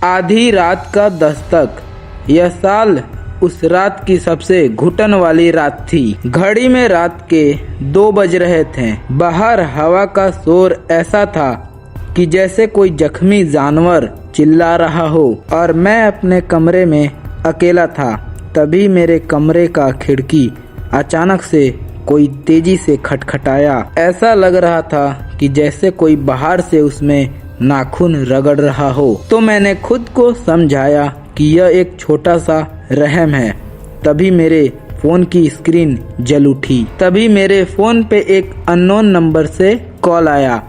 आधी रात का दस्तक। यह साल उस रात की सबसे घुटन वाली रात थी। घड़ी में रात के 2 बज रहे थे। बाहर हवा का शोर ऐसा था कि जैसे कोई जख्मी जानवर चिल्ला रहा हो, और मैं अपने कमरे में अकेला था। तभी मेरे कमरे का खिड़की अचानक से कोई तेजी से खटखटाया। ऐसा लग रहा था कि जैसे कोई बाहर से उसमें नाखून रगड़ रहा हो। तो मैंने खुद को समझाया कि यह एक छोटा सा रहम है। तभी मेरे फोन की स्क्रीन जल उठी। तभी मेरे फोन पे एक अननोन नंबर से कॉल आया।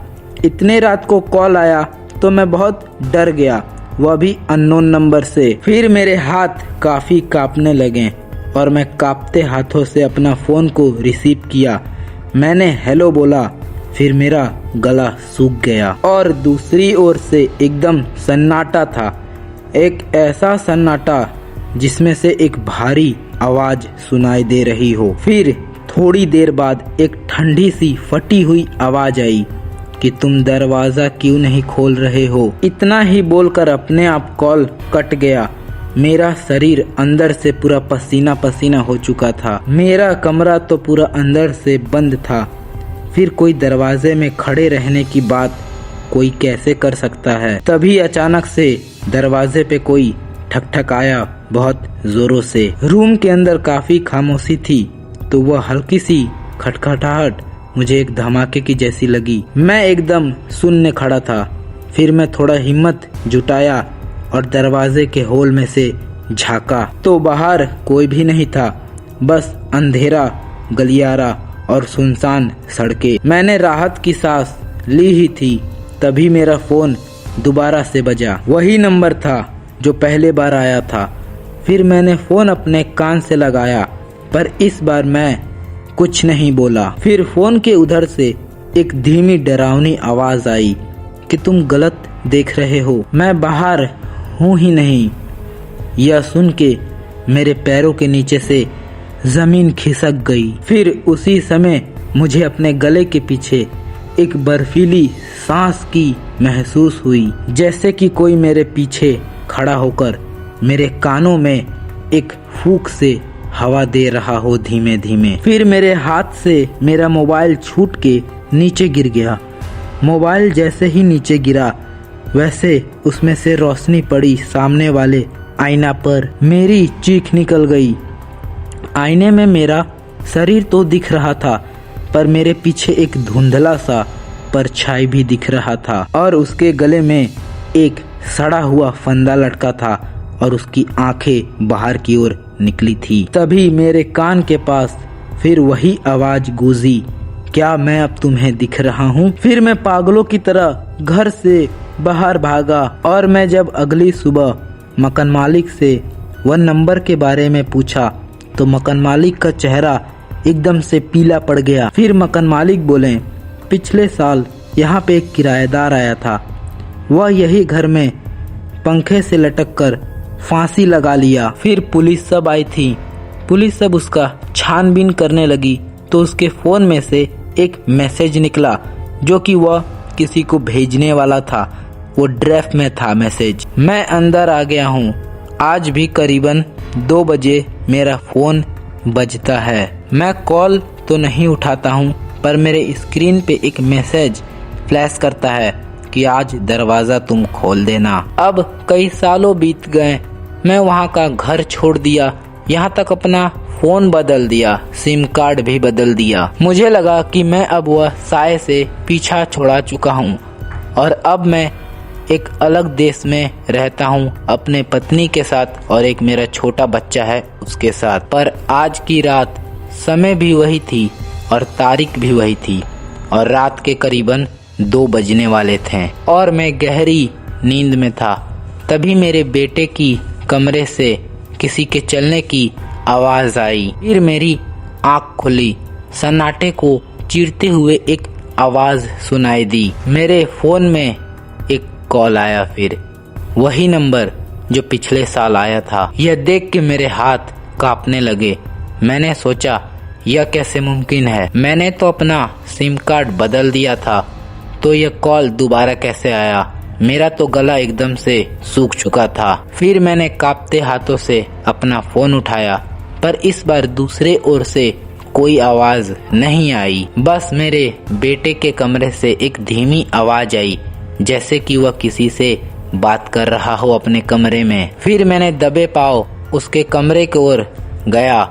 इतने रात को कॉल आया तो मैं बहुत डर गया, वह भी अननोन नंबर से। फिर मेरे हाथ काफी कांपने लगे और मैं कांपते हाथों से अपना फोन को रिसीव किया। मैंने हेलो बोला, फिर मेरा गला सूख गया और दूसरी ओर से एकदम सन्नाटा था। एक ऐसा सन्नाटा जिसमें से एक भारी आवाज सुनाई दे रही हो। फिर थोड़ी देर बाद एक ठंडी सी फटी हुई आवाज आई कि तुम दरवाजा क्यों नहीं खोल रहे हो। इतना ही बोलकर अपने आप कॉल कट गया। मेरा शरीर अंदर से पूरा पसीना पसीना हो चुका था। मेरा कमरा तो पूरा अंदर से बंद था। फिर कोई दरवाजे में खड़े रहने की बात कोई कैसे कर सकता है। तभी अचानक से दरवाजे पे कोई ठकठकाया बहुत जोरों से। रूम के अंदर काफी खामोशी थी, तो वह हल्की सी खटखटाहट मुझे एक धमाके की जैसी लगी। मैं एकदम सुनने खड़ा था। फिर मैं थोड़ा हिम्मत जुटाया और दरवाजे के होल में से झांका तो बाहर कोई भी नहीं था, बस अंधेरा, गलियारा और सुनसान सड़कें। मैंने राहत की सांस ली ही थी, तभी मेरा फोन दोबारा से बजा। वही नंबर था जो पहले बार आया था। फिर मैंने फोन अपने कान से लगाया, पर इस बार मैं कुछ नहीं बोला। फिर फोन के उधर से एक धीमी डरावनी आवाज आई कि तुम गलत देख रहे हो, मैं बाहर हूँ ही नहीं। यह सुन के मेरे पैरों के नीचे से जमीन खिसक गई। फिर उसी समय मुझे अपने गले के पीछे एक बर्फीली सांस की महसूस हुई, जैसे कि कोई मेरे पीछे खड़ा होकर मेरे कानों में एक फूंक से हवा दे रहा हो धीमे धीमे। फिर मेरे हाथ से मेरा मोबाइल छूट के नीचे गिर गया। मोबाइल जैसे ही नीचे गिरा, वैसे उसमें से रोशनी पड़ी सामने वाले आईना पर। मेरी चीख निकल गई। आईने में मेरा शरीर तो दिख रहा था, पर मेरे पीछे एक धुंधला सा परछाई भी दिख रहा था और उसके गले में एक सड़ा हुआ फंदा लटका था और उसकी आंखें बाहर की ओर निकली थी। तभी मेरे कान के पास फिर वही आवाज गूंजी, क्या मैं अब तुम्हें दिख रहा हूँ? फिर मैं पागलों की तरह घर से बाहर भागा और मैं जब अगली सुबह मकान मालिक से वह नंबर के बारे में पूछा तो मकान मालिक का चेहरा एकदम से पीला पड़ गया। फिर मकान मालिक बोले, पिछले साल यहाँ पे एक किराएदार आया था, वह यही घर में पंखे से लटक कर फांसी लगा लिया। फिर पुलिस सब आई थी। पुलिस सब उसका छानबीन करने लगी तो उसके फोन में से एक मैसेज निकला जो कि वह किसी को भेजने वाला था। वो ड्राफ्ट में था मैसेज। मैं अंदर आ गया हूँ। आज भी करीबन 2 बजे मेरा फोन बजता है। मैं कॉल तो नहीं उठाता हूँ, पर मेरे स्क्रीन पे एक मैसेज फ्लैश करता है कि आज दरवाजा तुम खोल देना। अब कई सालों बीत गए। मैं वहाँ का घर छोड़ दिया, यहाँ तक अपना फोन बदल दिया, सिम कार्ड भी बदल दिया। मुझे लगा कि मैं अब वह साए से पीछा छोड़ा चुका हूँ और अब मैं एक अलग देश में रहता हूँ अपने पत्नी के साथ और एक मेरा छोटा बच्चा है उसके साथ। पर आज की रात समय भी वही थी और तारीख भी वही थी और रात के करीबन 2 बजने वाले थे और मैं गहरी नींद में था। तभी मेरे बेटे की कमरे से किसी के चलने की आवाज आई। फिर मेरी आंख खुली। सन्नाटे को चीरते हुए एक आवाज सुनाई दी। मेरे फोन में एक कॉल आया। फिर वही नंबर जो पिछले साल आया था। यह देख के मेरे हाथ कांपने लगे। मैंने सोचा यह कैसे मुमकिन है? मैंने तो अपना सिम कार्ड बदल दिया था, तो यह कॉल दोबारा कैसे आया? मेरा तो गला एकदम से सूख चुका था। फिर मैंने कांपते हाथों से अपना फोन उठाया, पर इस बार दूसरे ओर से कोई आवाज नहीं आई। बस मेरे बेटे के कमरे से एक धीमी आवाज आई, जैसे कि वह किसी से बात कर रहा हो अपने कमरे में। फिर मैंने दबे पांव उसके कमरे की ओर गया।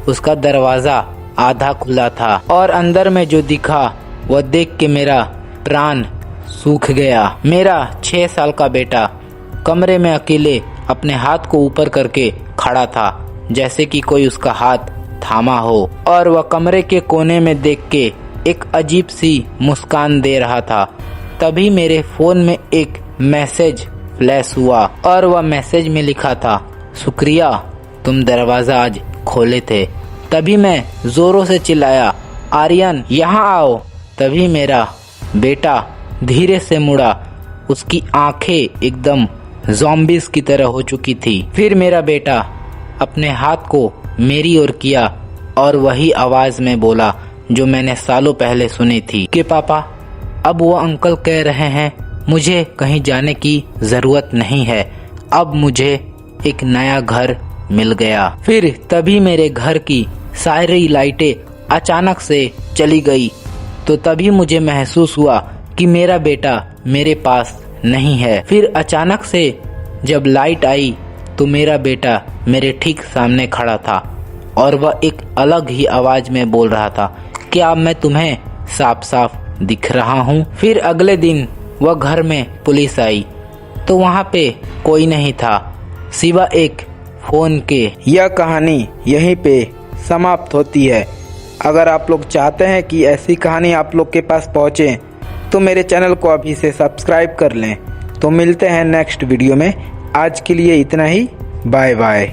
उसका दरवाजा आधा खुला था और अंदर में जो दिखा वह देख के मेरा प्राण सूख गया। मेरा 6 साल का बेटा कमरे में अकेले अपने हाथ को ऊपर करके खड़ा था, जैसे कि कोई उसका हाथ थामा हो, और वह कमरे के कोने में देख के एक अजीब सी मुस्कान दे रहा था। तभी मेरे फोन में एक मैसेज फ्लैश हुआ और वह मैसेज में लिखा था, शुक्रिया तुम दरवाजा आज खोले थे। तभी मैं जोरों से चिल्लाया, आर्यन यहाँ आओ। तभी मेरा बेटा धीरे से मुड़ा। उसकी आंखें एकदम ज़ॉम्बीज़ की तरह हो चुकी थी। फिर मेरा बेटा अपने हाथ को मेरी ओर किया और वही आवाज में बोला जो मैंने सालों पहले सुनी थी कि पापा, अब वो अंकल कह रहे हैं मुझे कहीं जाने की जरूरत नहीं है, अब मुझे एक नया घर मिल गया। फिर तभी मेरे घर की सारी लाइटें अचानक से चली गई, तो तभी मुझे महसूस हुआ कि मेरा बेटा मेरे पास नहीं है। फिर अचानक से जब लाइट आई तो मेरा बेटा मेरे ठीक सामने खड़ा था और वह एक अलग ही आवाज में बोल रहा था, क्या अब मैं तुम्हें साफ साफ दिख रहा हूँ। फिर अगले दिन वह घर में पुलिस आई तो वहाँ पे कोई नहीं था सिवा एक फोन के। यह कहानी यहीं पे समाप्त होती है। अगर आप लोग चाहते हैं कि ऐसी कहानी आप लोग के पास पहुँचे तो मेरे चैनल को अभी से सब्सक्राइब कर लें। तो मिलते हैं नेक्स्ट वीडियो में। आज के लिए इतना ही। Bye bye.